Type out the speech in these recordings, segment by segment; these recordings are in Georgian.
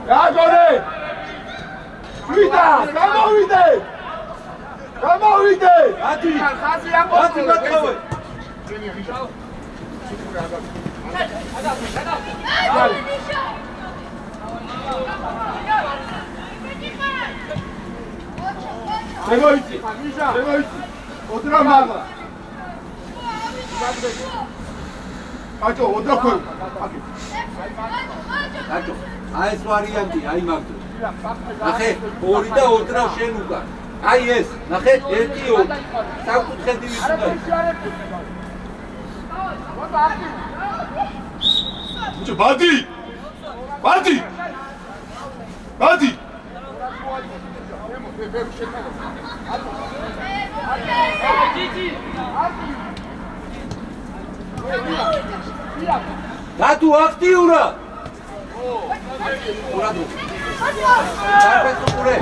გაგონე! ვიდა! გამოვიდე! გამოვიდე! ათი! ხაზი ამბობ! ათი გათხოვე! შემოიცი! შემოიცი! ოდრა მამა! აჭო, ოდრა ხო! აჭო, აი ეს ვარიანტი, აი მაგდო. ნახე, 2 და 2 შენ უკან. აი ეს, ნახე, 1-2. საკუთხედი ვის უნდა ის? ბიჭო, ბადი! ბადი! ბადი! დათუ აქტიურა! ურადო. საფესო ყურე.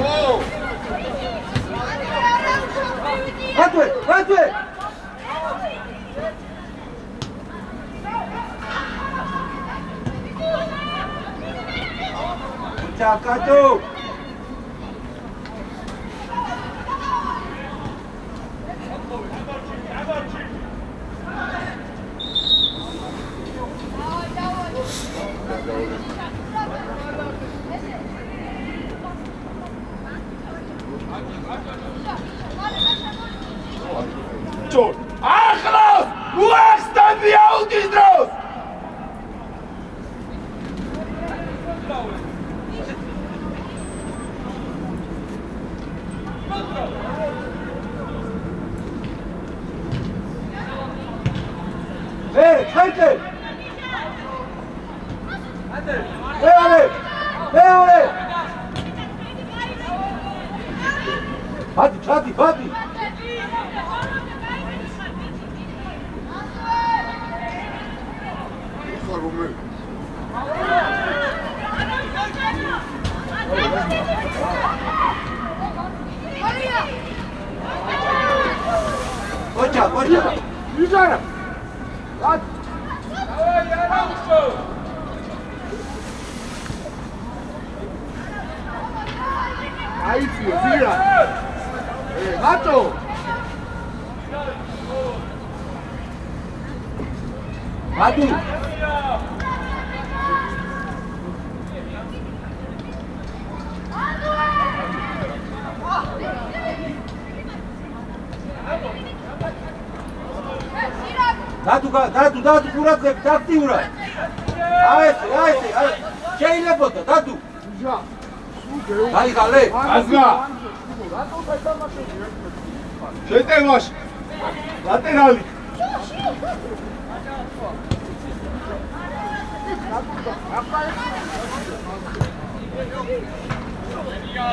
ბატვე, ბატვე! ჩაკატო! ჯორ, ახლოს! უახსნები აუდის დროს! ხეთე! მეორე! მეორე! ბადი, ჩადი, ბადი! Koça, koça. Yüzara. At. Aí, filho, vira. Mato. Mato. დადუ ყურადღები აქტიურა. აესე. შეიძლებოდა დადუ. გაიღალე. აზრა. შეტევაში. ლატერალი.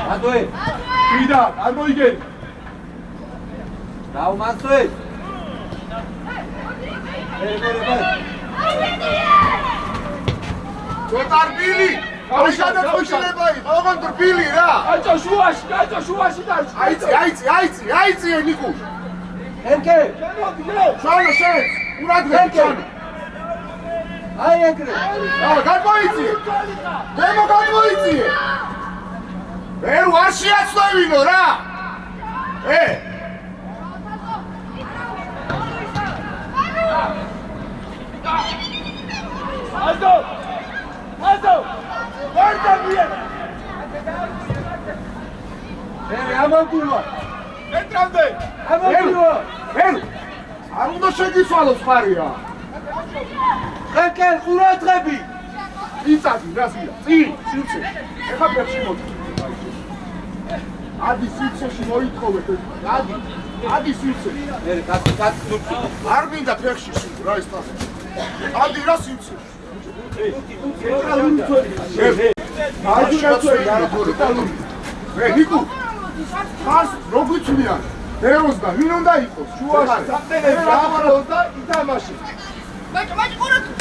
დადუე. ვიდა, არ მოიგენი. დაუმასვე. ჩოტარბილი! აღიშადა ხოშილებაი, ოღონ დრბილი რა! აჭო შუაში და აიცი ნიკუ! ერკე! ჩანო შენ! ურადღები ჩანო! აი ეგრე! გადმოიწიე! დემო გადმოიწიე! ვერ არ შეაცვლევინო რა! Აზო! ვარდაბია! ამამდვილა! მეტრამდე! ამამდვილა! არ უნდა შეგიცვალოს ხარია! ხეკელ ყურადღები! იწადი, რაზია? სიუცე! ეხა ფერში მოდი! ადი სიუცეში მოითხოვე! ადი სიუცე! კაცი არ მინდა ფერში სულ რა ეს თავს! ადი რა სიუცე! ნიკუ ხას როგვიცვლია ეროს და ვინ უნდა იყოს შუაში საფტენები ამაროს და ითამაში ბაჭო ყურადღე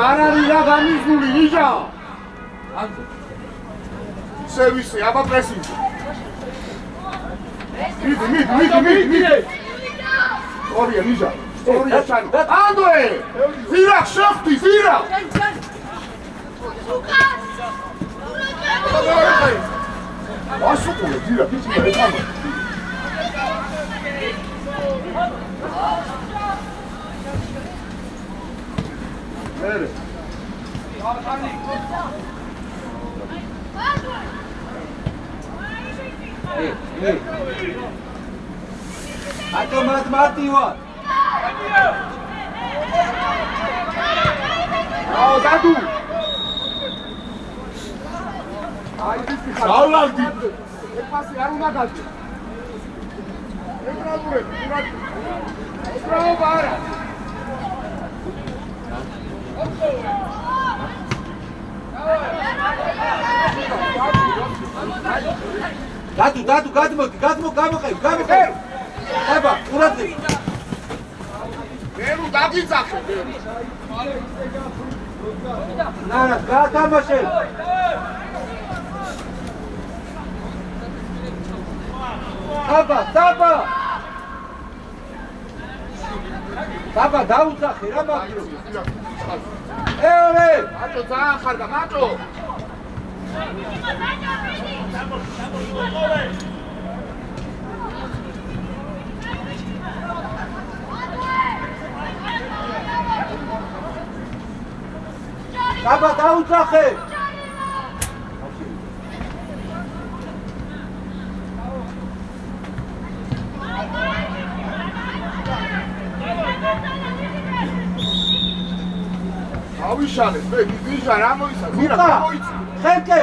არ არის რა გამიზნული ნიჟა სერვისი აბა პრესინგი მიდი. ორია ნიჟა. ორია ჩანო. ანდრე! ზირა შეხტი, ზირა! ასუყურე, ზირა, ფიცი და ეთამა. მერე. ატო მარტივა. აო დადუ. აი ის ხალალდი. ეფასი არ უნდა გაჭი. ებრალურე, ბრაო ბარა. დადუ გამოყევ. აბა, ყურადღე. ვერუ დაგიწახე, ვერუ. ნანა, გათამაშე. საბა დაუძახე რა მაგრო. ეოლე, მატო ძალიან ხარგა, მატო. საბა დაუძახე. ავიშალე, მე ვიჟა რა მოიცა, ზირა რა მოიცა. ხეთკე,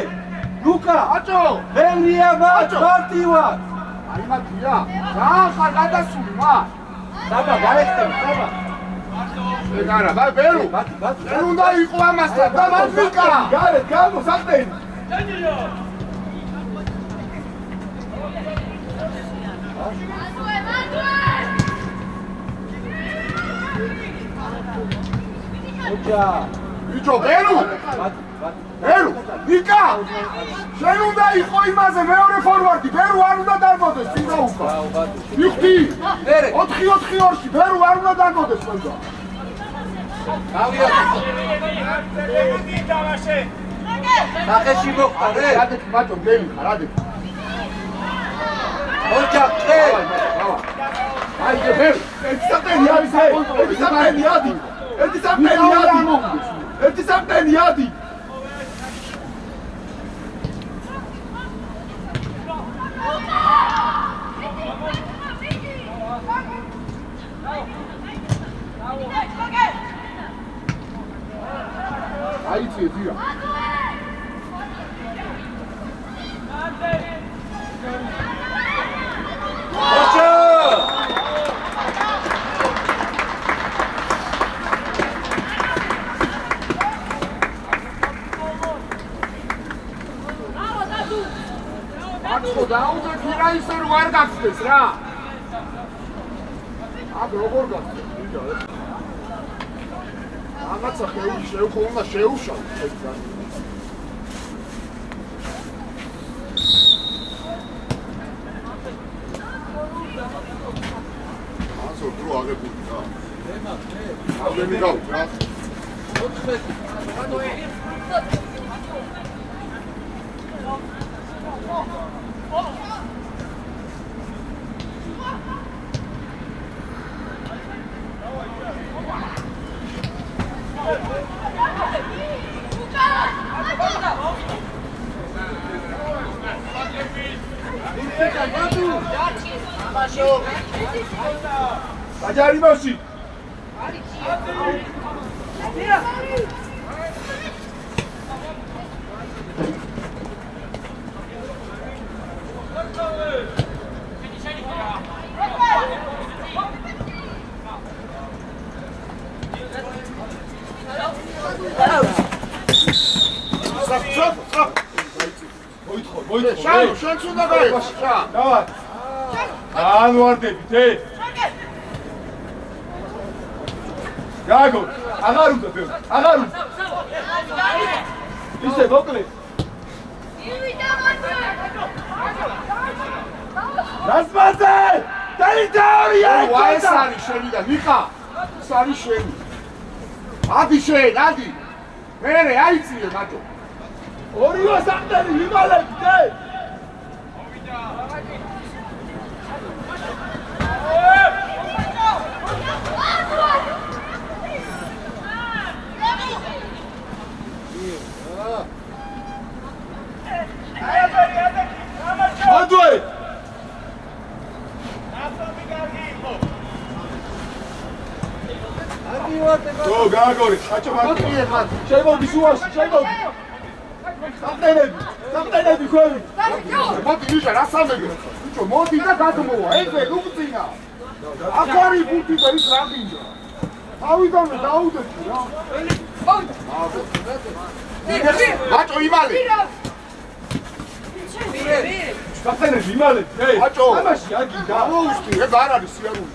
ლუკა, აჭო, ბელია მარტივა. აი მათია, რა ხარ გადასული მა? საბა გარეხტები, საბა. ეგარა, ბა ვერუ. ვერ უნდა იყო ამასთან, და მათიკა. გარეთ, გამო საყდენი. ოჯა. ბიჭო, ვერუ. ვერუ, ნიკა. შენ უნდა იყო იმაზე მეორე ფორვარდი, ვერუ არ უნდა დარბოდეს, წინა უკა. მიხდი. 4-4-2-ში, ვერუ არ უნდა დარბოდეს ყველა. ნახეში მოხდა რე. რადეთ ბაჭო, გელი ხარ, რადეთ. ოჯა, ხე. აი ვერუ, ერთი საფტენი არის, ერთი საფტენი ადი. ერთი საფტენი ადი. აი ძია. ოჯა. აკო დაუძახე რა ისე რომ არ გახდეს რა. აბ როგორ გახდეს? ვიდა ეს. ამაცა შეუხო შეუშალ. ასო დრო აღებული რა. აღები გავ რა. აჯარი მასი. შენ უნდა გაიყოს რა. დავა. ან ვარდებით, გაგო, აღარ უნდა ბევრი, აღარ უნდა. ისე მოკლე. ივიდა მარტო. რასმაძე! დაიძავრია! ეს არის შენი და მიხა. ეს არის შენი. ადი შენ, ადი. მერე აიწიე ბატო. ორიო სამდანი მიმალეთ, დე! Adoi! Go, Gagori, faccio partire. C'hai suos, c'hai molti. Samtenebi, quelli. მოდი ვიჟა რა სამეგრე ბიჭო მოდი და გადმოვა ეგრე ლუგწინა აკარი ბუთი და ის რაბინჯა ავიდანე დაუდეთი რა ბაჭო იმალე Samtenebi, იმალე. ბაჭო ამაში აგი და. მოუსკი ეგ არ არის სიარული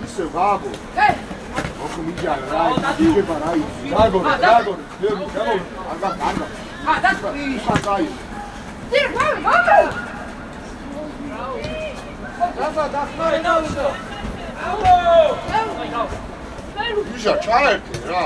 ისე ვაგო ოქო მიჯარა რა იგება რა ის Gagori, Gagori. არგა ხაი ვიჟა ჩაერთე რა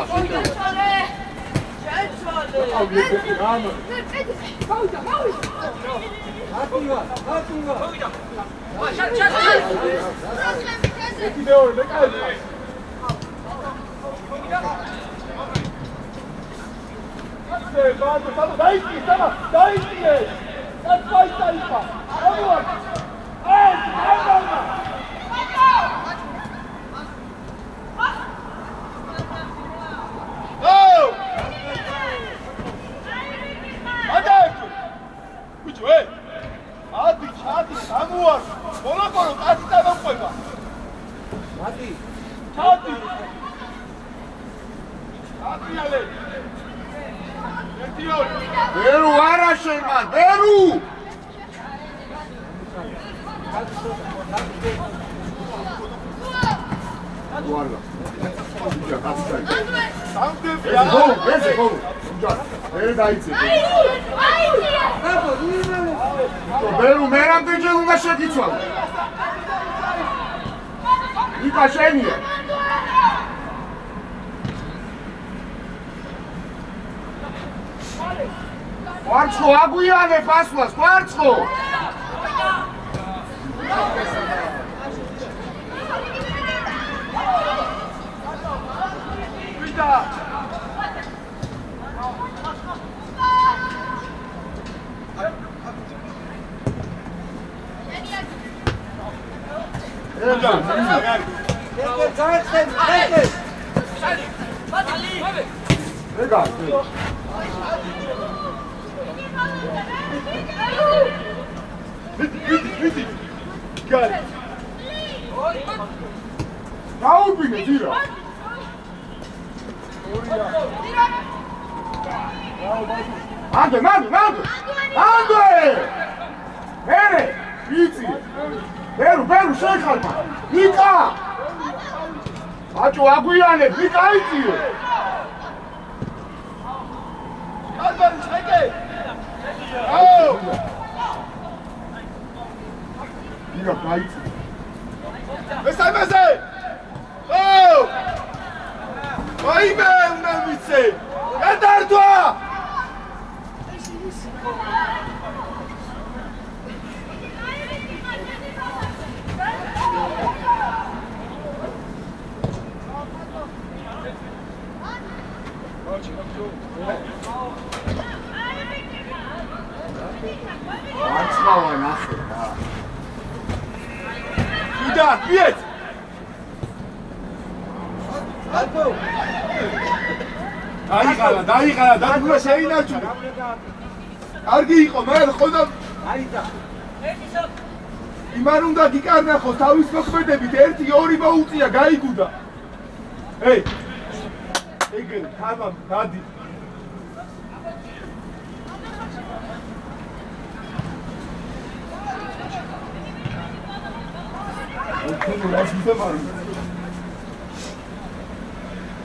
ბერუ არა შემა ბერუ ვარგა ვიჟა გასცაი ეს გო ვერ დაიცე ბერუ მერამდე ჯერ უნდა შეგიცვალო იკა შენია კვარცხო აგვიანე პასუას კვარცხო დაუბინე ძირა ანდე მერე იცი ბერუ შეხალმა ვიკა ბაჭო აგვიანე ვიკა იციო Gagori, ჩაიგე. აუ! ვიკა გაიცი მესამეზე! აუ! ვაიმე, უნდა ვიცე! გადარდვა! ვარცხავა ნახე რა იდა, მიეც! დაიღალა, დადგმა შეინარჩუნე. კარგი იყო, მაგრამ ხოდა იმან უნდა გიკარნახოს თავის მოქმედებით, 1-2 მოუწია, გაიგუდა. ეი! ეგრე, თამამ, დადი.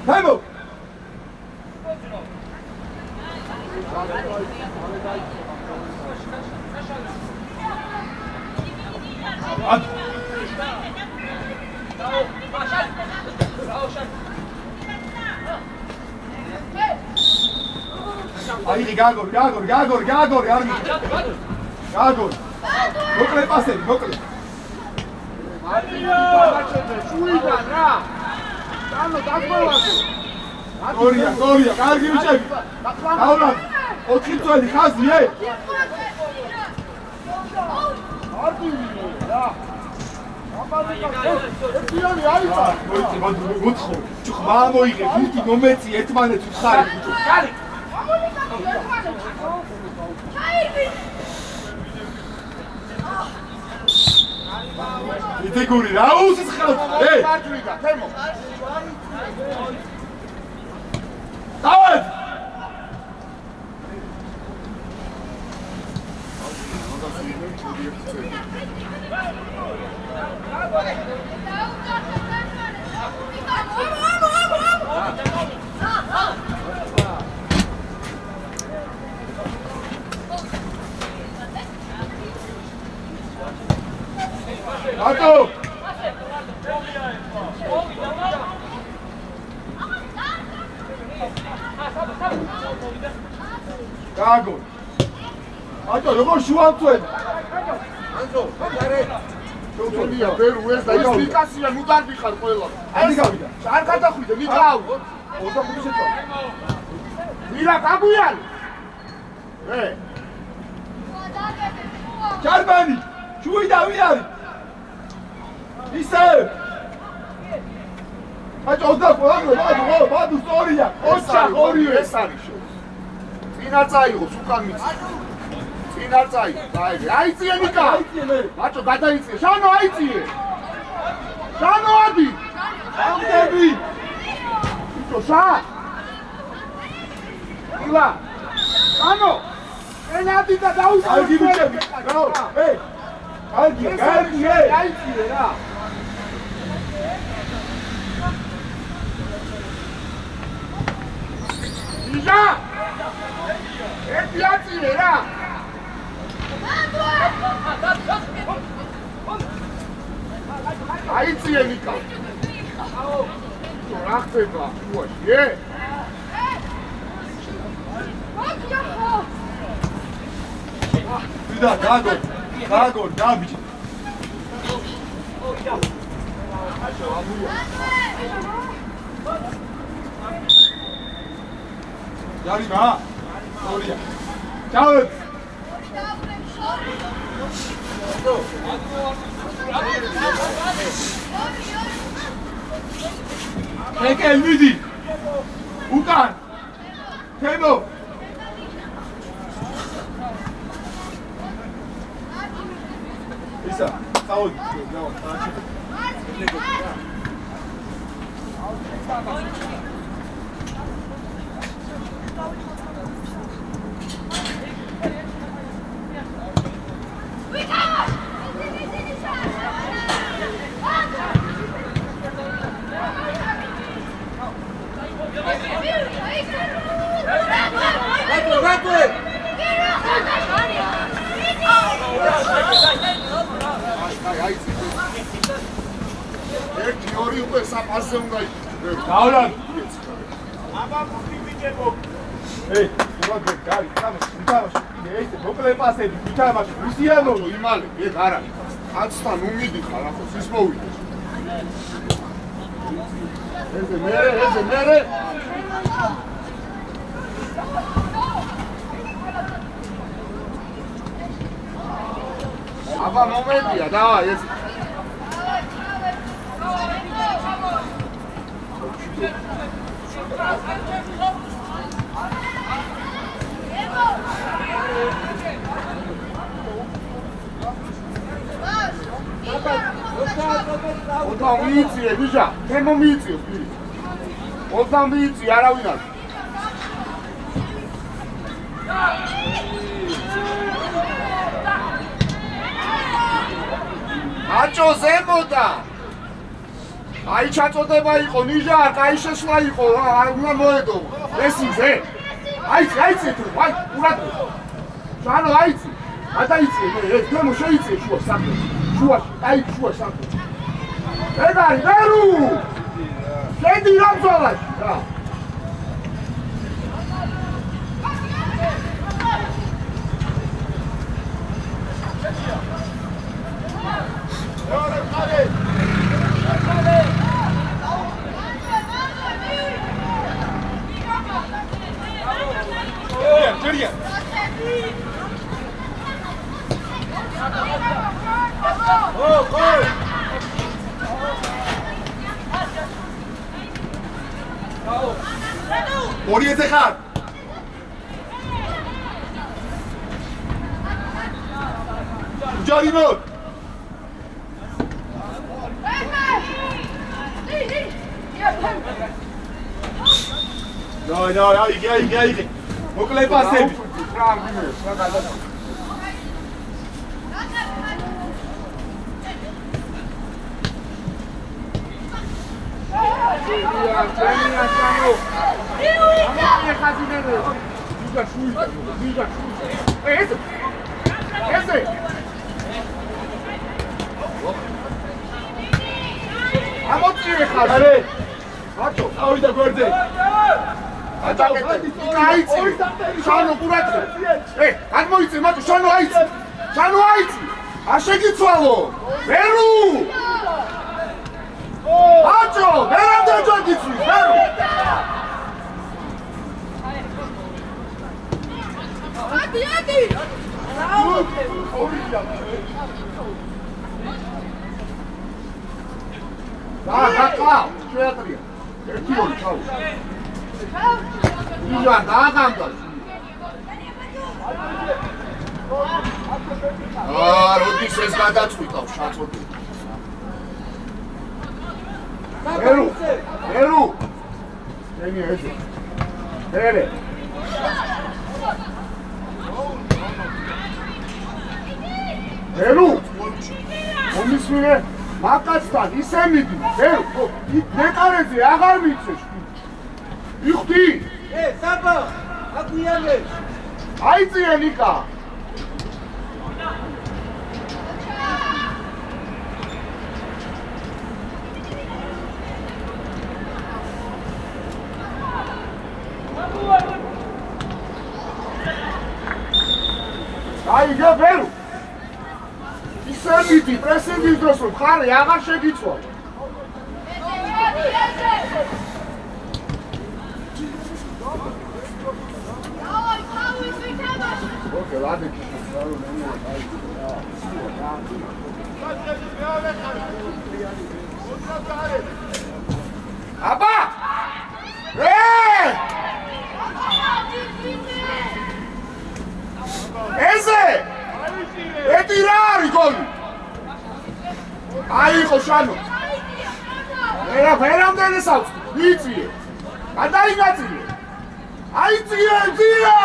Time out! აიღე გაგორი არ მიგე გაგორი მოკლე პასები მოკლე შუიდან რა დანო დაგმოვაზე გორია კარგი ბიჭები დავრა 4 წელი ხაზიე არდი რა ერთიანი აიცა მოთხო ხმა მოიღე ხუთი მომეწი ერთმანეთს უთხარი ბიჭო ჩაი იტეგური რა უსის ხალხ მარჯვნიდან თემო დავად ატო გაგო ატო როგორ შუამწვენ ანზო მაგარე შოთოლია ბერუ ეს და ის ნიკასია ნუ დარბიხარ ყველა აი გავიდა არ გადახვიდე ნიკაუ 25 შეწვა მირა გაგუიან ჯარბანი შუიდა ვინ არის ისე აჭო და ბადუ სწორია ოჩა ორივე ეს არის შო წინა წაიღოს უკან მიცი წინა წაიღო აიწიე ნიკა ბაჭო გადაიწიე შანო აიწიე შანო ადი ამდები ბიჭო შა ილა შანო ენადი და დაუსწრე კარგი ბიჭები რა კარგი აიწიე რა იზა ერთი აწიე რა აიწიე ნიკა რა ხდება უაში ვიდა გაგო და ბიჭი ჯარიმა სწორია ჩავეთ ეკელ მიდი უკან თემო ისა წავედი ერთი ორი უკვე საფასზე უნდა იყოს. გავლად. აბა მოგიბიჭებო. უბრალოდ გარი, თამაში კიდე ეს მოკლე პასები, თამაში უსიამო იმალე, ეგ არა. კაცთან უმიდიხარ, ახლა ის მოვიდა. ეზე მერე. აბა მომენტია, დავაი ეს ოდან მიიწიე ბიჭა, თემო მიიწიე პირი. ოდან მიიწიე, არავინ არ. აჭო ზემოდა. აი ჩაწოდება იყო ნიჟა, კაი შესვლა იყო, არ უნდა მოედო. ეს იზე. აიცი თუ, აი, ურატო. შანო აიცი. გადაიწიე, ეს თემო შეიწიე შუა საქმე. შუაში, აი შუაში ამ. ეგ არის ვერუ. შედი რა ბრძოლაში რა. ორიეთე ხარ. ჯარიმო. No, აი. მოკლე პასები. რა გინეს, რა გადადა. ავიდა გვერდზე. აიცი. შანო ყურადღე. გადმოიწე მათო შანო აიცი. შანო აიცი. არ შეგიცვალო. ვერუ. აჭო, ვერამდე ჯოგიცვის, ვერუ. ადი. და, შეატრია. ერთი ორი ჩაუ. იზა დააგამდა. როდის ეს გადაწყვიტავ შაწოდე. ერუ. ენი ესე. ერე. ერუ. მომისმინე მაკაცთან ისე მიდი. ერუ. ნეტარეზე აღარ მიცეს. იხდი. საბა, აგვიანე. აიწია ნიკა. აიგე ვერუ. ისე მიდი პრესინგის დროს რომ ხარი აღარ შეგიცვალ. ოკეი, ლადექი ხარო ნემო აი. აბა! ესე! ეტი რა არის გოლი? აიყო შანო. ვერამდე ესავს, ვიწიე. გადაინაწილე. აიწიე, ძირა!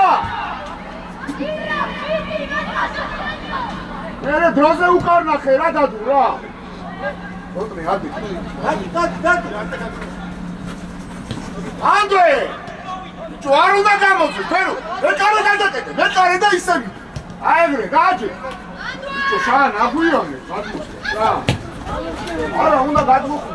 მერე დროზე უკარნახე რა დადუ რა. მოტრე ადი. ანდრე! ჩუ არ უნდა გამოძე, ფერო. ეკარე გადაკეთე, მეკარე და ისევი. აეგრე, გააჭე. ჩუ შან აგვიანე, გადმოსე რა. არა, უნდა გადმოხო.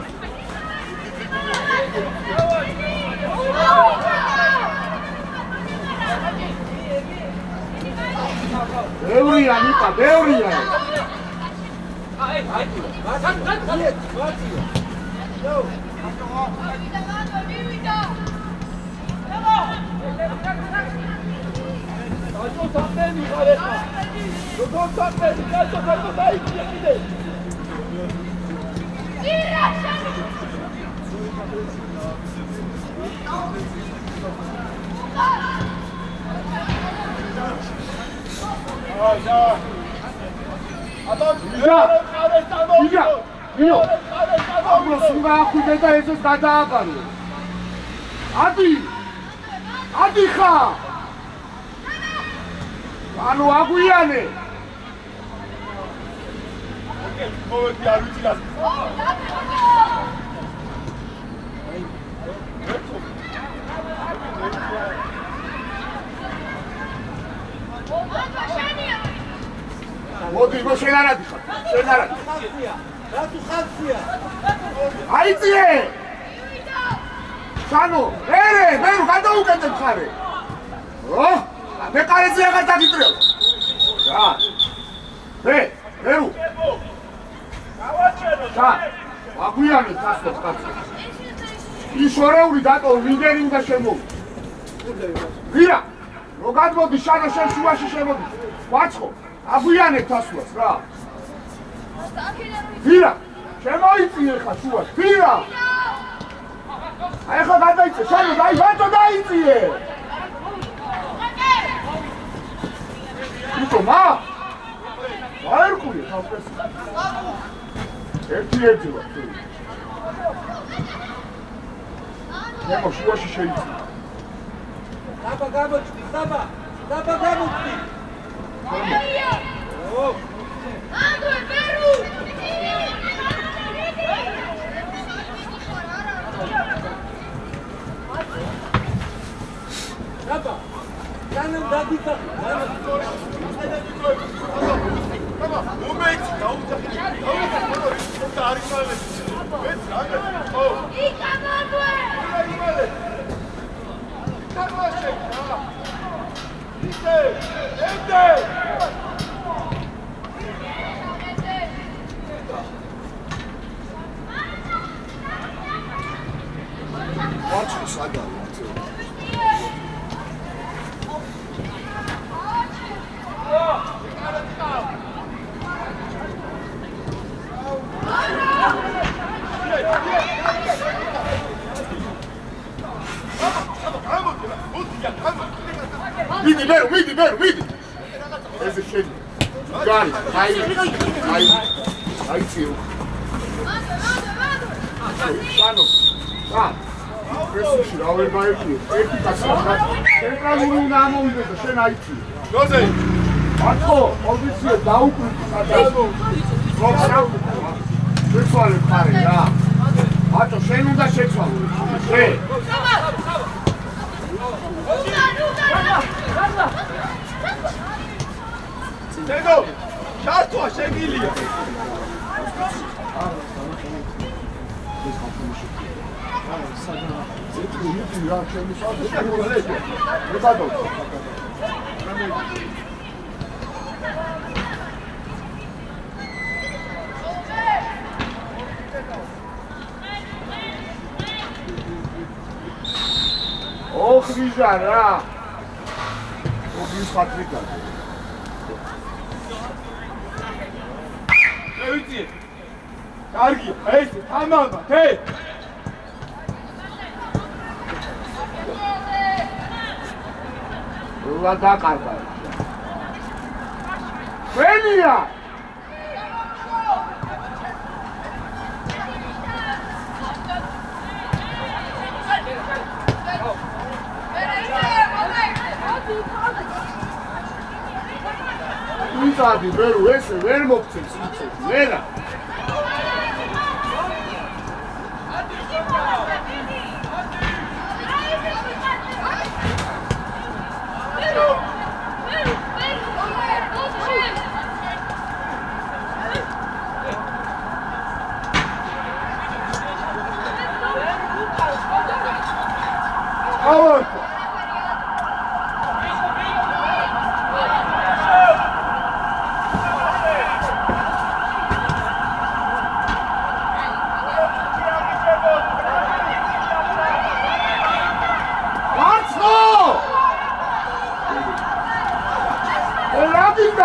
ბევრია ნიკა, ბევრია. ადი ხა ანუ აგვიანე მოვედი არ ვიცი რა მოდი, შენ არ ადიხარ. შენ არ ადიხარ. რა თუ ხალხია? აიწიე! სანო, მე გადაუკეთებ ხარე. ო? მე კარეზე აღარ დაგიტრევ. რა? მე და აგვიანე თასოს კაცო. ის ორეული დატო ლიდერი უნდა შემოვი. ვირა? რო გადმოდი შანო შენ შუაში შემოდი. ვაცხო, აგვიანე თასოს რა. ვირა? შემოიწიე ხა შუაში. ვირა? აი ხა გადაიწე, შანო დაი ბატო დაიწიე. უთო მა? აერკული ხალხს. ერთი ვარ. ნემო შუაში შეიძლება. დაბა გამოჩდი, დაბა გამოჩდი. ო! ანდრე პერუ! დაბა. განამ დაგიწა. Come on, moment. ვიდი. ეს შენი. გარი, აი ციო. სანო. რა? პრესში რა ვერ გაიჭი. ერთი კაცი რა. ცენტრალური უნდა ამოვიდე შენ აიცი. გოზე. ათო, პოზიციე დაუკვირდი სადაც. შეცვალე ხარი რა. ათო, შენ უნდა შეცვალო. შენ. დედო, ჩართვა შეგილია. ოხ ვიზა რა. ობის ხატრიკა. ვიცი. კარგი, ეს თამამა, ჰე. რა დაკარგა. ვენია. ვიწადი ვერ მოგცემს იცი ვერა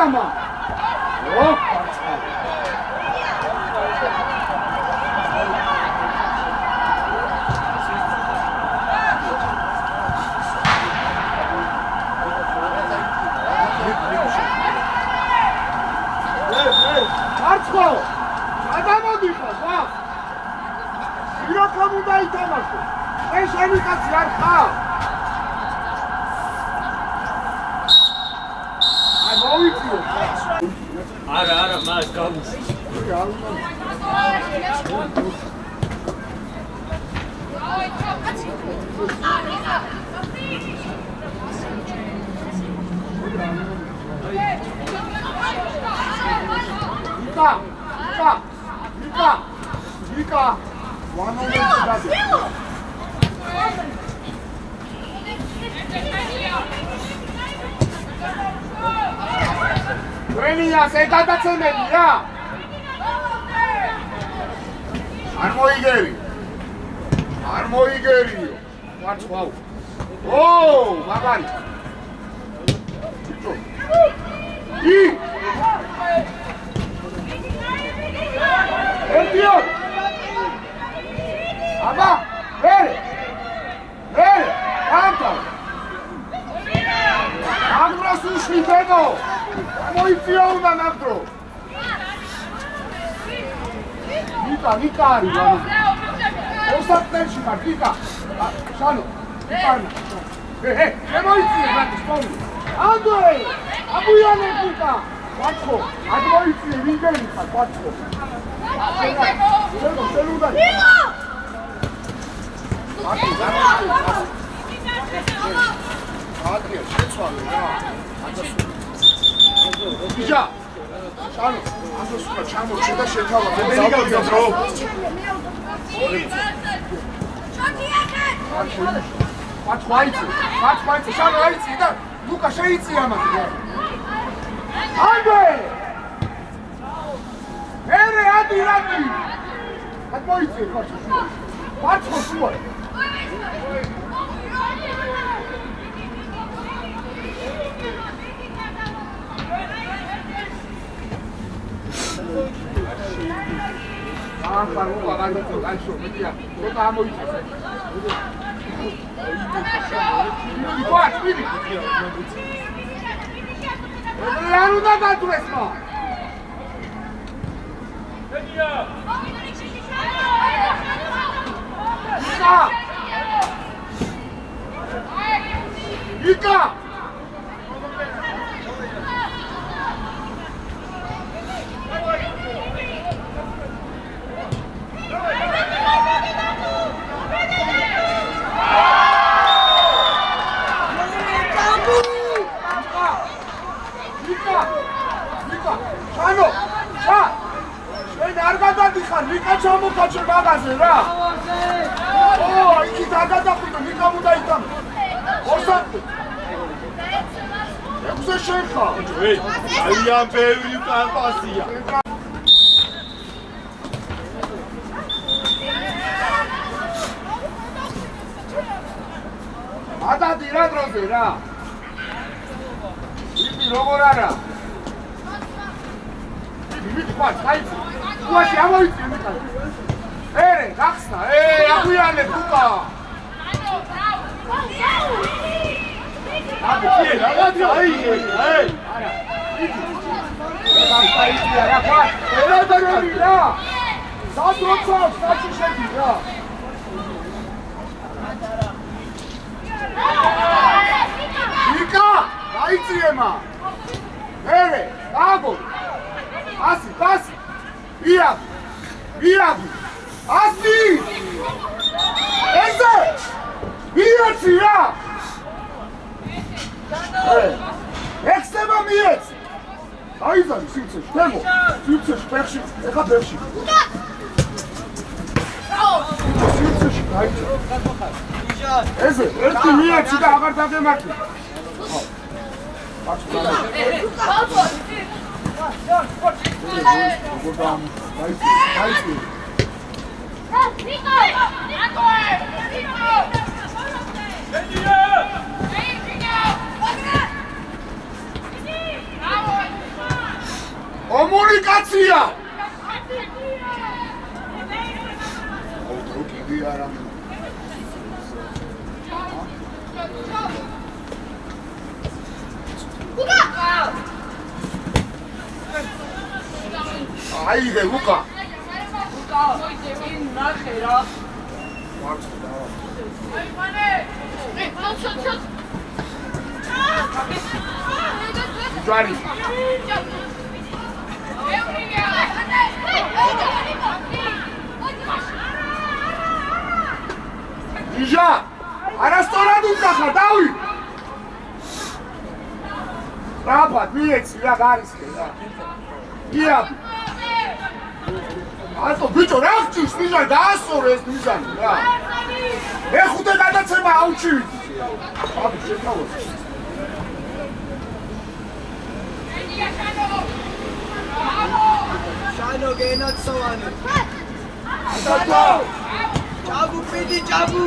Mama! Oh! Artko! Adamodikha, va! Iro komu daitamaso? Es sheni katsi ar kha? არა, მას გამოსი. Vika! One moment does it. Venía, se canta se media. Armoigeri. Watch wow. Oh, magari. Elpion. Aba, vere. Anta. Agro sushi pedo. Moicio una nagro. Nika arriva. Ostatneში ხარ, Nika. Შანო, იფარნა. მე მოიწიე ბატონო, სპონი. ანდრე, აბუიანე Nika. ვაცხო, არ მოიწიე ვინგერი ხარ, ვაცხო. შენუდა. აკრია, შეცვალე რა. ისა. შანო, ასოსულა ჩამორჩე და შეთავა. მე გავიგებ რო. Watch, Shano, I see that. Luca, she eats him. Andre! Hey, Adi. What boy is it? Watch for sure. Ika! Shano! Sha! Shane არ გადადიხარ, Nika ჩამოკაჩე მაგაზე რა. ო, იქით არ გადახვიდე, Nika მუდაიტან. ორსათი. ექვსე შეხა. ძალიან ბევრი კამპასია. ადადი რა დროზე რა. იფი როგორ არა? მიტყვას, აიცი. უაში ამოიწი მიტყვა. ერე, გახსნა. აგვიანე ბუკა. აბა, კი, რაღაცა აიღე. არა. გახსნა რა ხარ? ერა დაგარი რა. სადროცავს, საშიშები რა. Ika! Aițiema! Mere! Agor! Asi! Biabi! Asi! Eze! Biaci, ja! Ekstema miec! Aizari, simțești, temo! Simțești, perși, eka perși! Simțești, aici! Eze, ერთი მიეცი და აღარ დაგემართი. Komunikacија! Ајде, Лука! Джари! Ижа! Арасторад უკახა, დავი! Რაბად, მიეცი რა გარისკენ რა. იაბი! ატო ბიჭო რა ხჭირს მიზანი დაასწორო ეს მიზანი რა მეხუთე გადაცემა აუჩივით აბი შეთავაზ Shano genocide. ატო Jabu pidi jabu.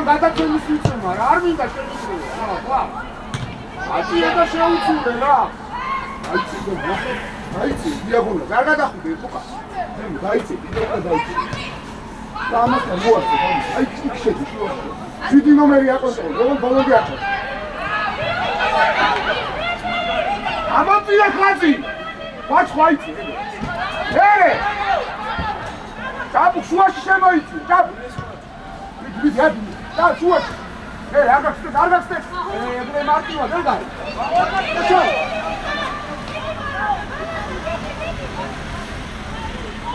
გადაცემის მიცემა რა არ მინდა შემიძლია რა ატია და შეუცურე რა აიცი და აიცი დიაგონალ რა გადახუდე ხოხა დაიცი და დაიცი და ამასთან მოასწრე აიცი იქ შედი შვიდი ნომერი აკონტროლ როგორ ბოლომდე აკონტროლ ამოწია ხაზი ვაჩხო აიცი ე ჩაბუ შუაში შემოიცი ჩაბუ ვიდი და შუაში არ გახსნით ებრე მარტივა ვერ გარი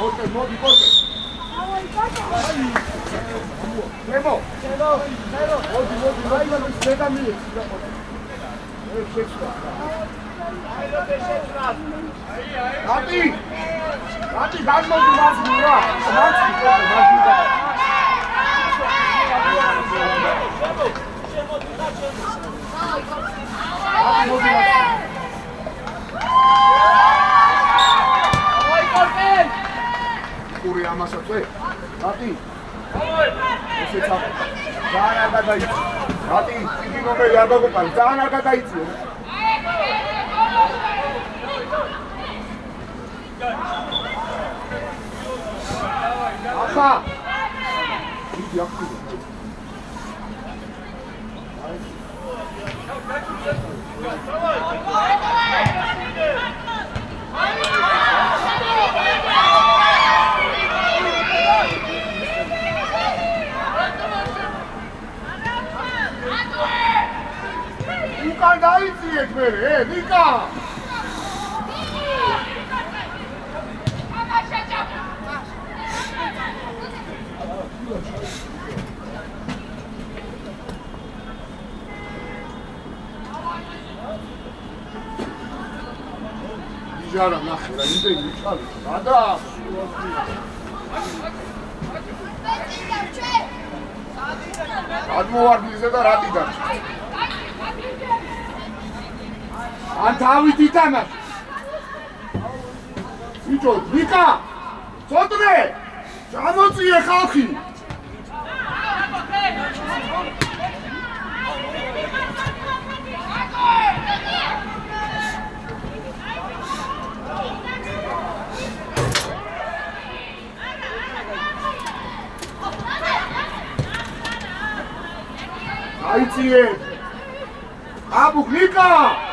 ოკეი მოდი მოდი ნემო მოდი რაიმან ზედა მიეცი და ეს შეცდა რატი გაგმოდი მასი რა მასი Kuri amasatzwe, Rati. Ese chavo. Zana gadaitsi. Rati, iki nomeri ar dagopari. Zana gadaitsi. Akha. Idi akhi. Nika daitsi ekmere, Nika! Jara nahre, imeni çali. Ada. Admovardize da rati darchi. An tavit itamas. Bicho, Nika! Tsodre! Çamotsie xalxi. Aiție! Abu Nika!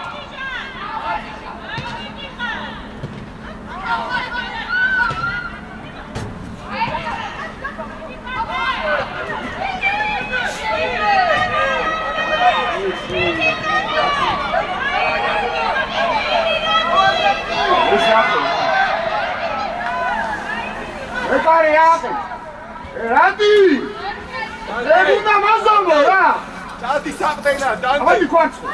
Repare iată! Rati! Segunda mazombo, ra! Rati saყდენა, დანტე. Amai kvartso!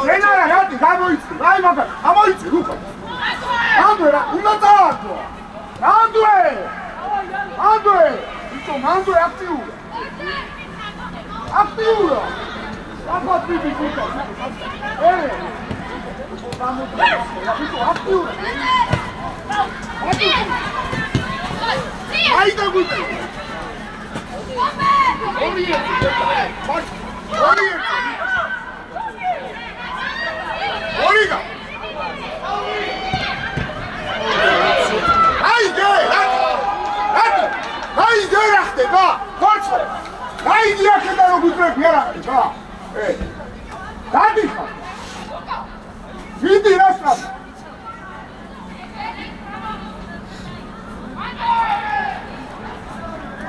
Rena ra, Rati, gamoitsi! Rai maga, amoitsi, ruka! Andue, ra, უნდა წავარდო! Andue! Andue! Იცო, Andue აქტიურა! Აქტიურა! Აბა პიდი გიტა! ე! Იცო, აქტიურა! აი დაგვიტე. ორიგა. აიდე! აიდე რა ხდება? ხორცო. აიდე აქედან რო გუტრები არა ხდება. დადიხა. ვიდი რა სწრაფ.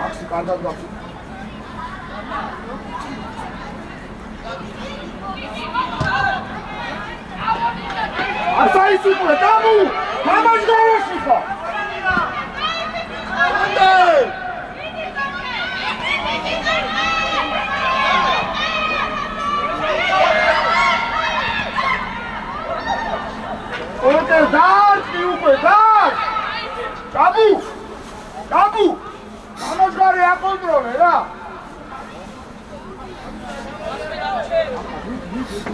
აქსი კარგად გაქვს. ასაი სუპრე დამუ! გამას გარაში ხარ! ანდე! ოკე, დაარტყი უკვე, დაარტყ! დაბუ! დაბუ! გამას გარე აკონტროლე რა!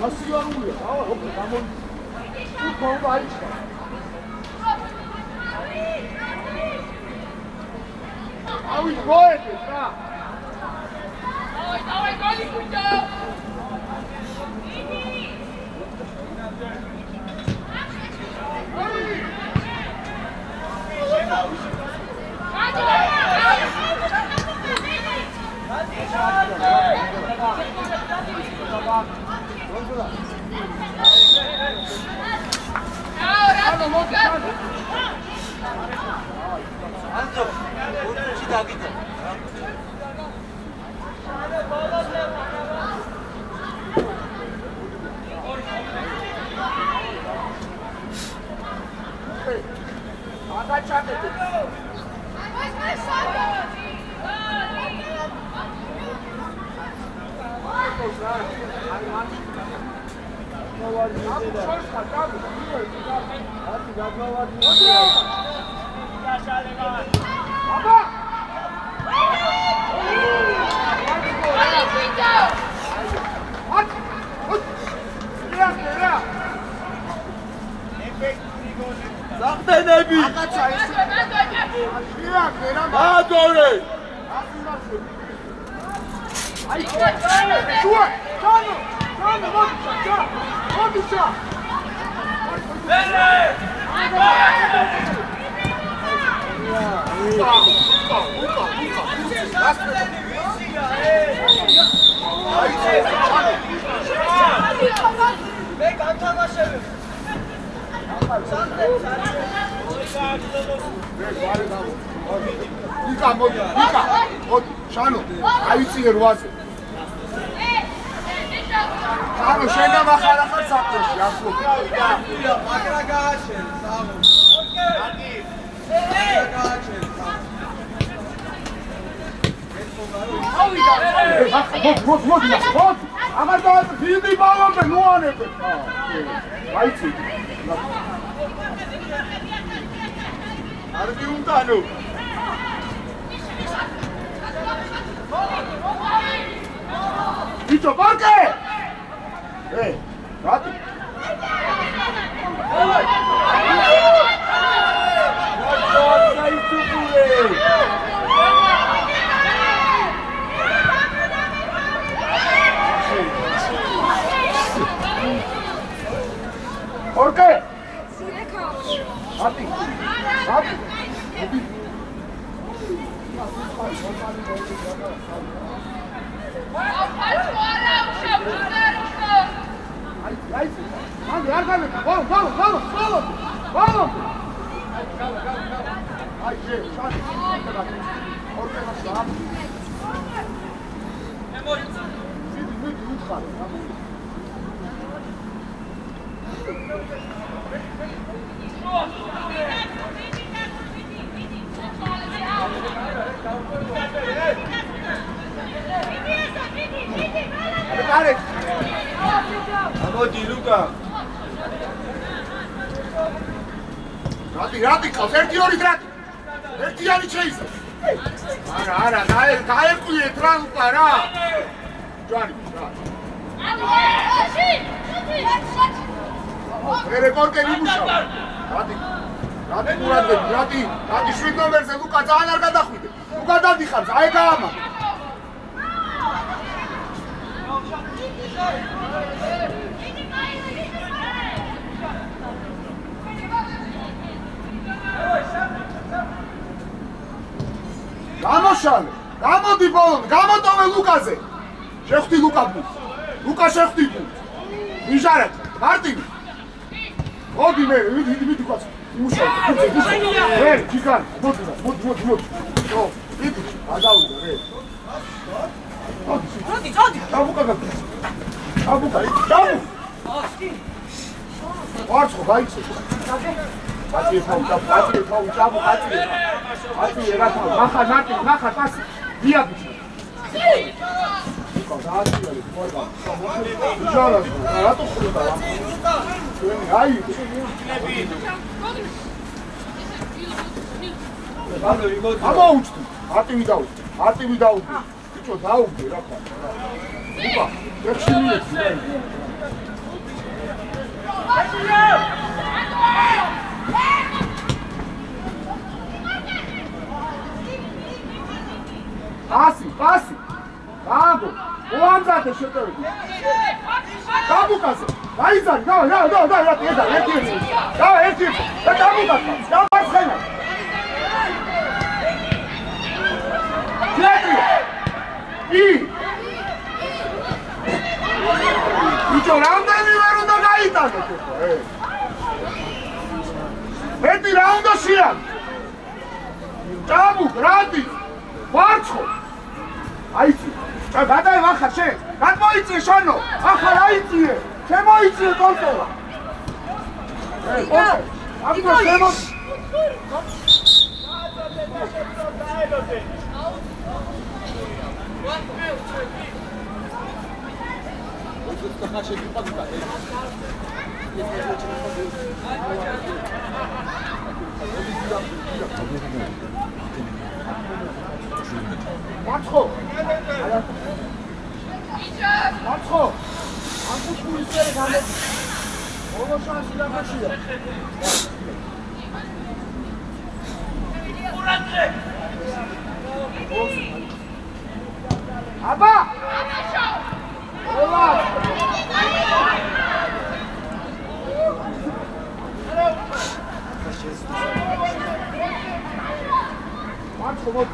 ასიარულია, ავა, ოკე, გამოდი. Como aí está? Aí foi, tá? Давай, Коля, cuidado. ანძო, უჩი დაგიტა. აგაჩაკეთე. ზახტენები! დადორე! აი, შუა! ჩანო! ჩანო, მოდიშა! მოდიშა! ვერე! მე განთამაშები. იკა მოდი, იკა. მოდი, შანო. აიწიე 8-ზე. შანო, შენ და მახარახარ საფრთხეში, ახლა. მაგრა გააჩენ, სამო. ოკეი. გააჩენ. მოდი, აღარ დავაწყ დიდი ბალონზე ნუანებე. აიცი. არგი უნდანო. ბიჭო, ბარკე! რატი? ორკე! რატი? რატი? Айди, Андрей, арганы, балон! Айди, шан, оркай башлап. Müt xar. Arek. ამოდი ლუკა. რატი ყავს? 1-2 რატი? ერთიანი შეიძლება. არა, დაეკვიეთ რა უკა რა. ჯვარი, რა. ერე კორკე მიმუშავ. რატი ყურადღები, რატი 7 ნომერზე ლუკა ძალიან არ გადახვიდე. ლუკა დადიხარს, აი გაამა. გამოშალე, გამოდი ბოლომდე, გამოტოვე ლუკაზე. შეხვდი ლუკა ბუს. ლუკა შეხვდი ბუს. ვიჟარეთ, მარტინი. მოდი მე, ვიდი ყავს. იმუშავე, მე, ჩიკან, მოდი. ო, ვიდი, აგავიდე რე. მოდი. ჩაბუკა. ჩაბუ. ვარცხო, გაიცე. აცი ერათა, ნახა, პასი. დიაბი. რატო ხდება? აი. ამოუჩდი. არტივი დაუდგე. ბიჭო, დაუდგე რა ხარ. უბა, ექშინიეთ. Pasi. Gabo. Oamzate შეტევები. გაბუკაზე. დაიზარი, და, ერთი. და ერთი. და გაბუკაზე. გაბაცხენა. ჯეტრი. ბიჭო, რამდენი ვერ უნდა გაიტანოთ ხო? მეტი რა უნდა შეამ? ჭაბუკ, რადი. ვარცხო. აიცი. გადაე ახლა შენ. გადმოიწიე შანო. ახლა აიწიე. შემოიწიე კონტროლა. აკო შემო. 마초! 안고 있어야 가네. 어머 샷이라 하시야. 아빠! 올라! 마초 뭐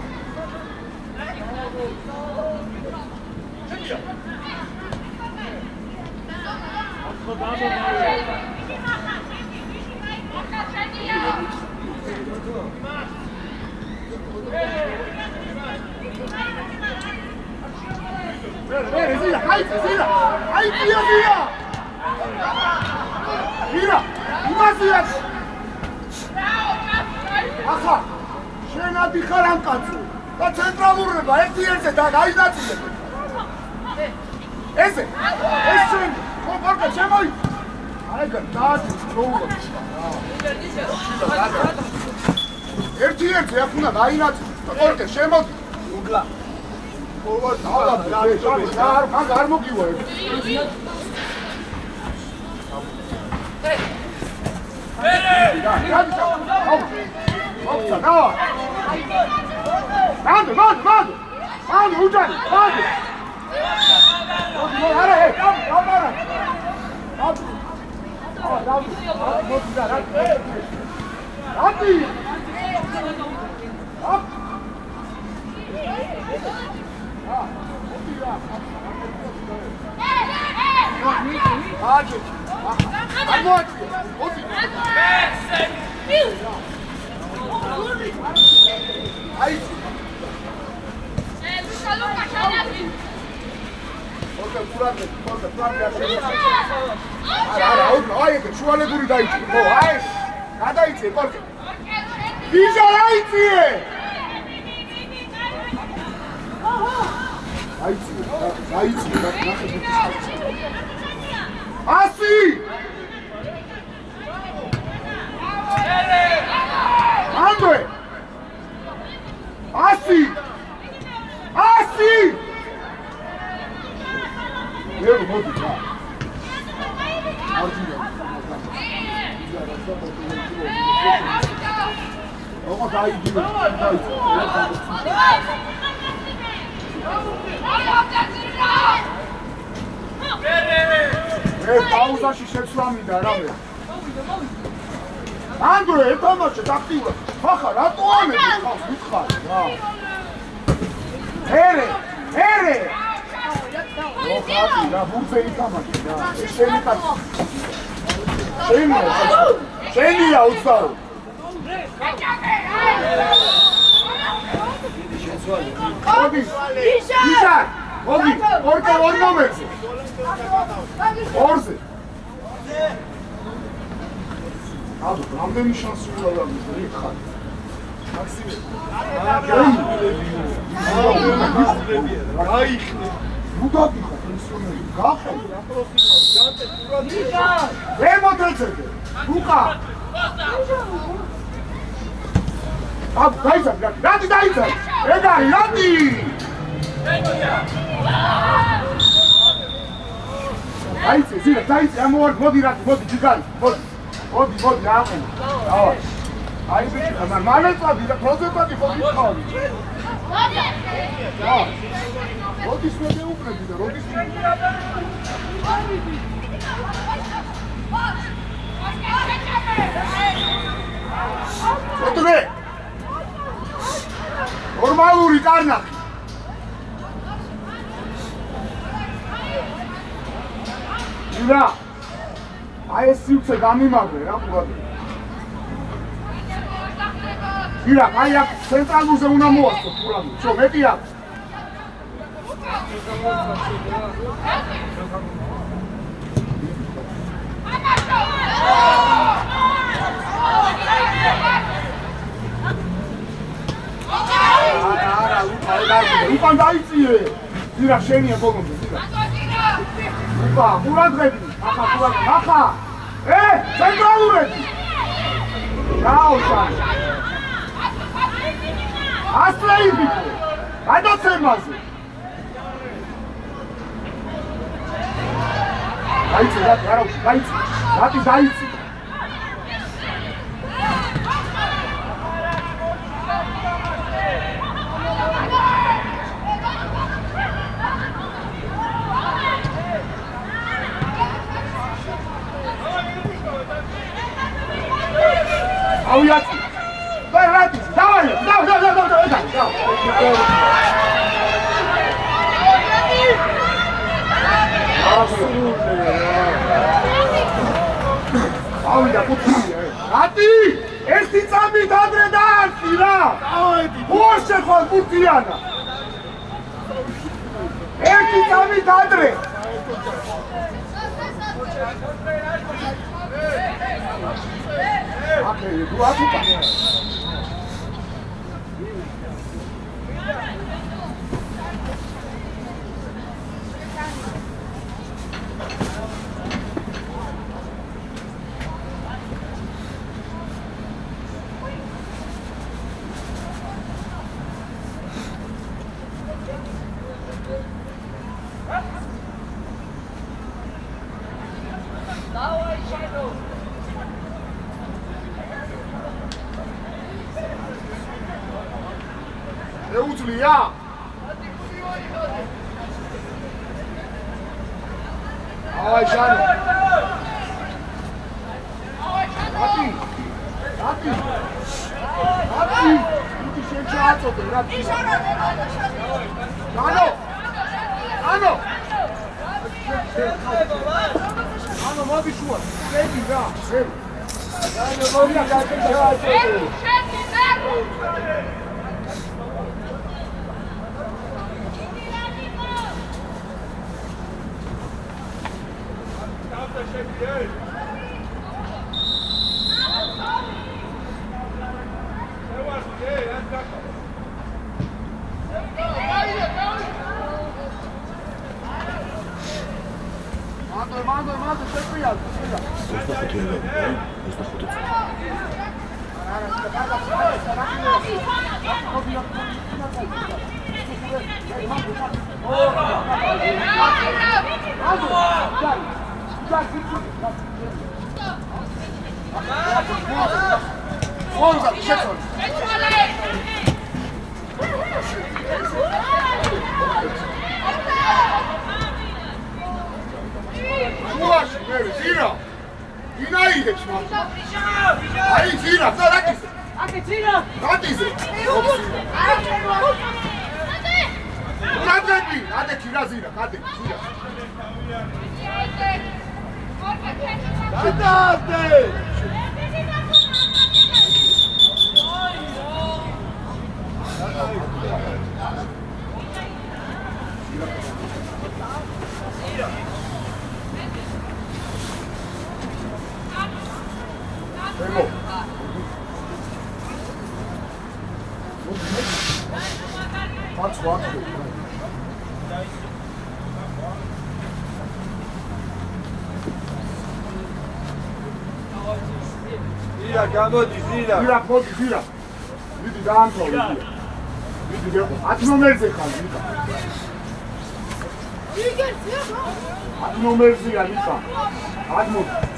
ახლა შენ ადიხარ ამ კაცო და ცენტრალურობა ერთ-ერთზე და გაიზაცილებ ეს შენ ხოხორკა შემოი აიგა დააჭი დროულად ერთ-ერთზე აქ უნდა გაინაცილო ხოხორკა შემოდი უგლა ყოველ და არ მოგივა Mando, uciekaj, mando! Ale hej, dobra! Rati! შუალედური დაიწიე. ხო, აი, გადაიწიე, კორკე. ვიზა დაიწიე. დაიწიე, ნახე ბუთის. ასი! ანდრე! ასი! Evo, modu, da. Martina. პაუზაში შეცვლა რამე. ანდრე, ეთამაშე აქტიურად. ხახა, რატო ამები ხავს მითხარ რა. ერე. ოხატი რა ბურთზე ითამაშე რა. ეს შენი კაცი. შენია უცაო. მოდი. ისა. მოდი. ორ ნომერზე. ორზე. აბა, რამდენი შანსი უნდა მიხარ? მაქსიმე. აიხნე. მუდადი ხარ პენსიონერი. გახელი. ემოთეცები. უკა. აბა, დაიცა. რატი დაიცა? ეგარი, რატი? დაიცა, ზირა, დაიცა, ამოვარ, მოდი რატი, მოდი, ჯიგარი, მოდი. მოდი, აყენ. დავა. აი ბიჭი, მალეწადი და პროზენტადი ხო გიყავი. როდის მე მეუკლები და როდის ოტლე ნორმალური კარნახი ირა აი ეს სიუცე გამიმაგრე რა ყურადღება ირა აი აქ ცენტრალურზე უნდა მოასწრო ყურადღება შო მეტი აქვს უკან დაიწიე ირა შენია ბოლომდე ირა ყურადღები ახა ცენტრალურები რაოშანი ასლეიბი გადაცემაზე დაიცი რატი დაიცი აუიაცი რატი დავაი ავიდა კუთხეა რატი ერთი წამი დადრე დაარჩი რა ხო შეხვალ კუთხიანა ერთი წამი დადრე აკე დუატუპა ეუძლია ავაი ჟანო რატი იგი შეჭააწოდე რატი ჟანო მოდი შუა შედი რა შედი ჟანო მოდი გაჭირდა Mando, შეწია. აი ძირა, რაკიზე. აკე ძირა. რაკიზე. რაკები, აკე ძირა ზირა, კადე ძირა. გადაადე. Vemo. What's what? Zira, გამოდი, ზირა. Zira, მოდი, ზირა. მიდი დაამთავრე, ზირა. მიდი გეყო. 10 ნომერზე ხარ, ზირა. იგერ ზირა. 10 ნომერზეა, ზირა. 10 მოდი.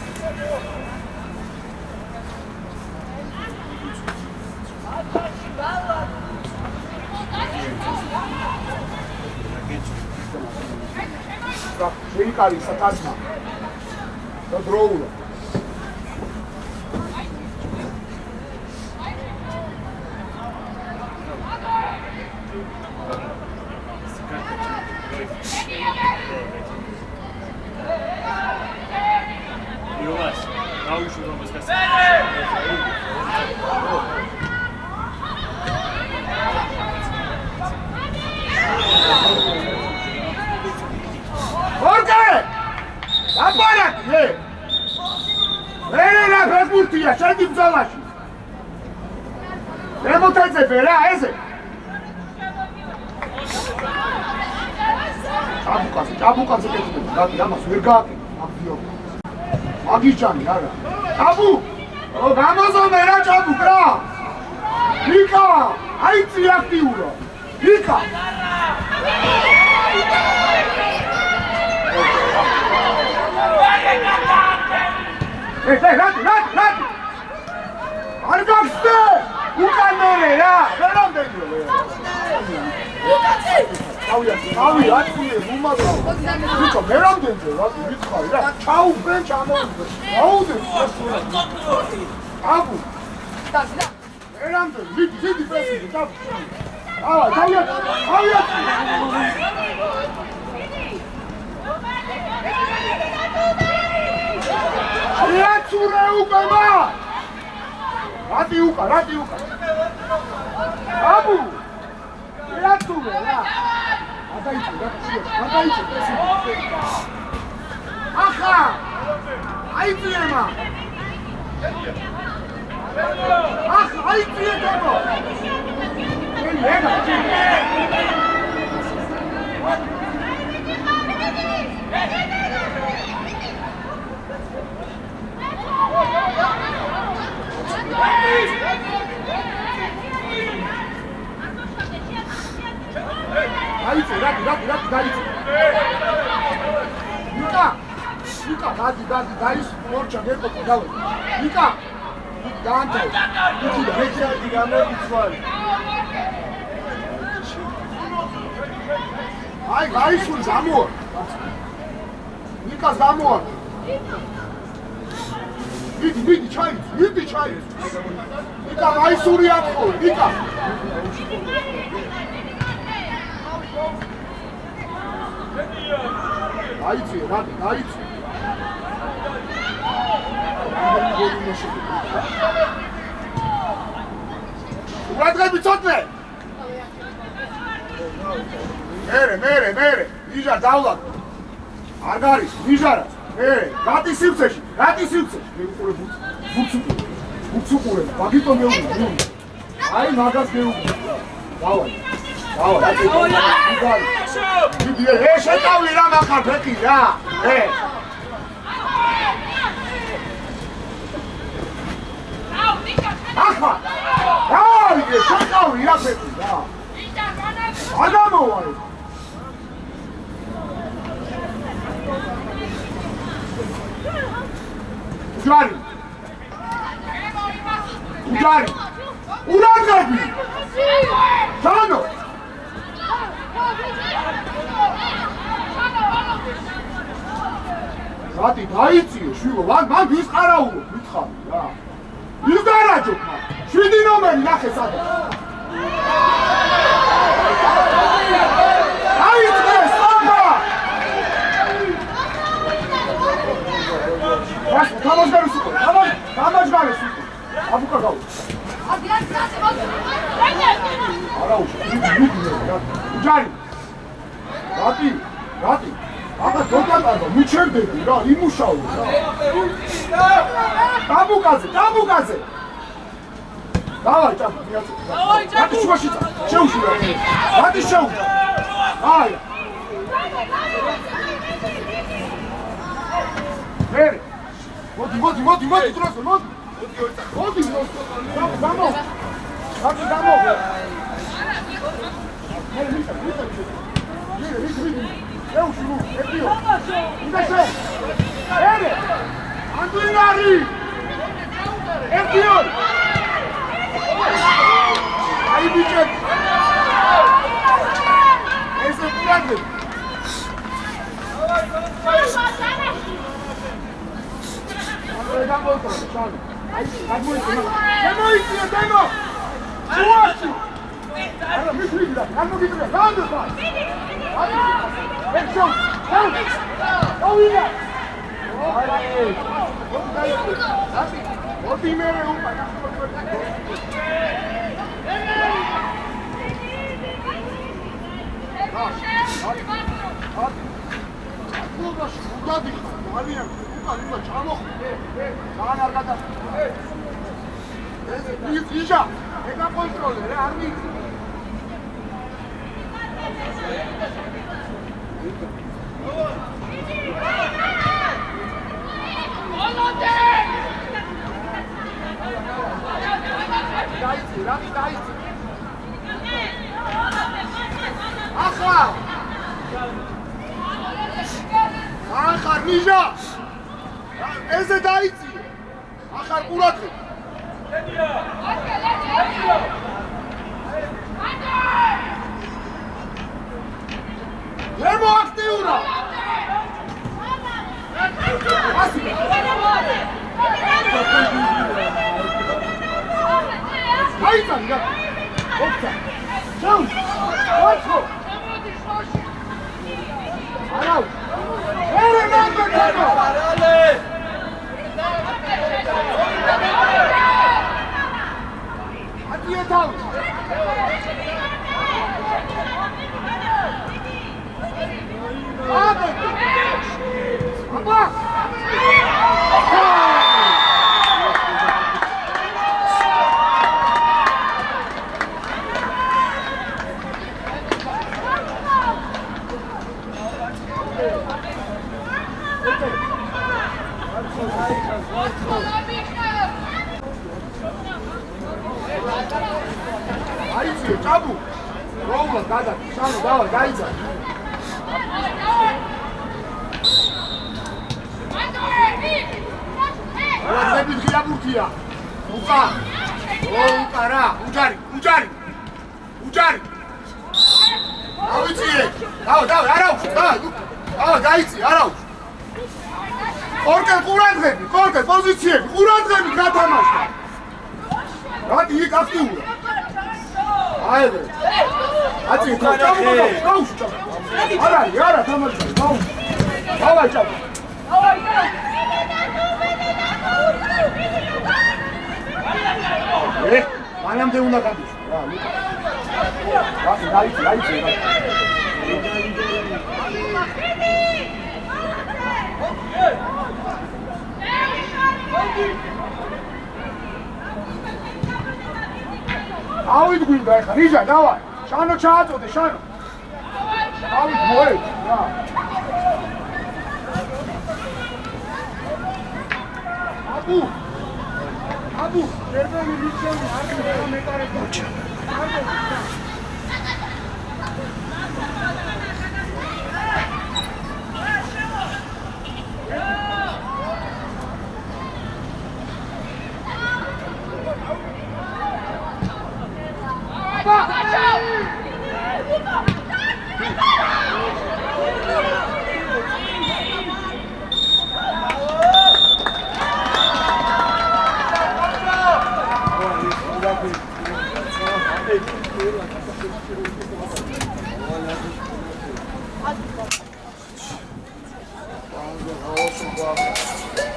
შეიკარი საკაცმა და დროულა იოვას, აუშურო მოსკას. ორკე! აპარატი! რა ფეხბურთია შედი ბრძოლაში. ემოთეძებე რა ესე. ჭაბუკაზე კეთდება. გაგი ამას ვერ გააკეთე. აბიო. მაგიჩანი არა. ჭაბუ! ო გამოზომე რა ჭაბუკ რა. ვიკა! აიცი აქტიურა. ვიკა! რატი! არ გახსნე! უკან მერე რა! ვერამდენიო რა! ავი, ათქულე, უმაგრაო! ვიქო, ვერამდენიო, რატი, ვითხარი რა! ჩაუბენ, ჩამოვიდე! აუდე! აბუ! ვერამდენ, ვიდი პრესიდი, აბუ! ავიათი! რეაცურე უკემა! რატი უკა! აბუ! რეაცურე რა! გადაიწე, პრესიდი! ახა! აიწიემა! ახა, აიწიე დაბო! დაიწე, დაიწე. ვიკა, დაის ორჩა გეკოპო დავე. ვიკა, დაანთო. მეჭადი გამოდიცვალი. აი, გაისული გამოა. ვიკას გამოა. ვიდი ჩაი. ვიკა გაისული აკო, ვიკა. დაიწე. ურადღები ცოტნე. მერე. ვიჟა დავლად. არ გარის, ვიჟარა. რატი სივრცეში. მე უყურე ბუქს უყურე. ბაგიტო მეუღი. აი მაგას მეუღი. დავა. ვიდი, შეტავი რა მახარ ფეხი რა. ახლა. აი, შეტავი რა ფეხი რა. ადამოვარი. უჯარი. ურაგები. ჩანო. რატი დაიწიე შვილო, მან ვის ყარაულო? ხარ რა იზდარაჯო 7 ნომერი ნახე სადა აიწყე სტოპა ვას თამაშგარის უკვე თამაშგარის უკვე აბუკა გაუ არა უჯარი რატი აბა დოკატარდა მიჩერდები რა იმუშაო რა დაბუკაზე დავაი ჭამ რატი შუაში შეუშურა რატი შეუშურა აი მერე მოდი დროზე მოდი გამო შეუშურუ ეტიო ინდაშე ერე ანდუინარი ეტიო აი ბიჭე ესე პურაგე აი გამოვიტანე შალო აი გამოიწია დემო შუაში არა მიფრიდა გამოგიწია განდო აი ექშო აუინა ოდი მერე უპა ახარ ნიჟა ესე დაიწიე ახარ ყურადღე დემო აქტიურა აიწან რა ოპცა ჩაუ ვაცხო არაუ ერე ნამდვილ არალე ატიე თავ აბა აიწიე ჭაბუ როულა გადა შანო დავა გაიცა რაზები ღიაბურთია უკა უკა რა უჯარი აიწიე დავა არაუჩ დავა გაიცი არაუჩ ორკე ყურადღები პოზიციები ყურადღები გათამაშდა რატი იქ აქტიურა აიღე აწი გაუშვი არა თამაშია გაუშვი დავაი ჭაბა მანამდე უნდა გადის რა გაიცი ავით გვინდა ეხა რიჟა დავა შანო ჩააწოდე შანო ავით მოე რა აბუ ერთმანეთი მიჩემი არ მეტარებს Vamos,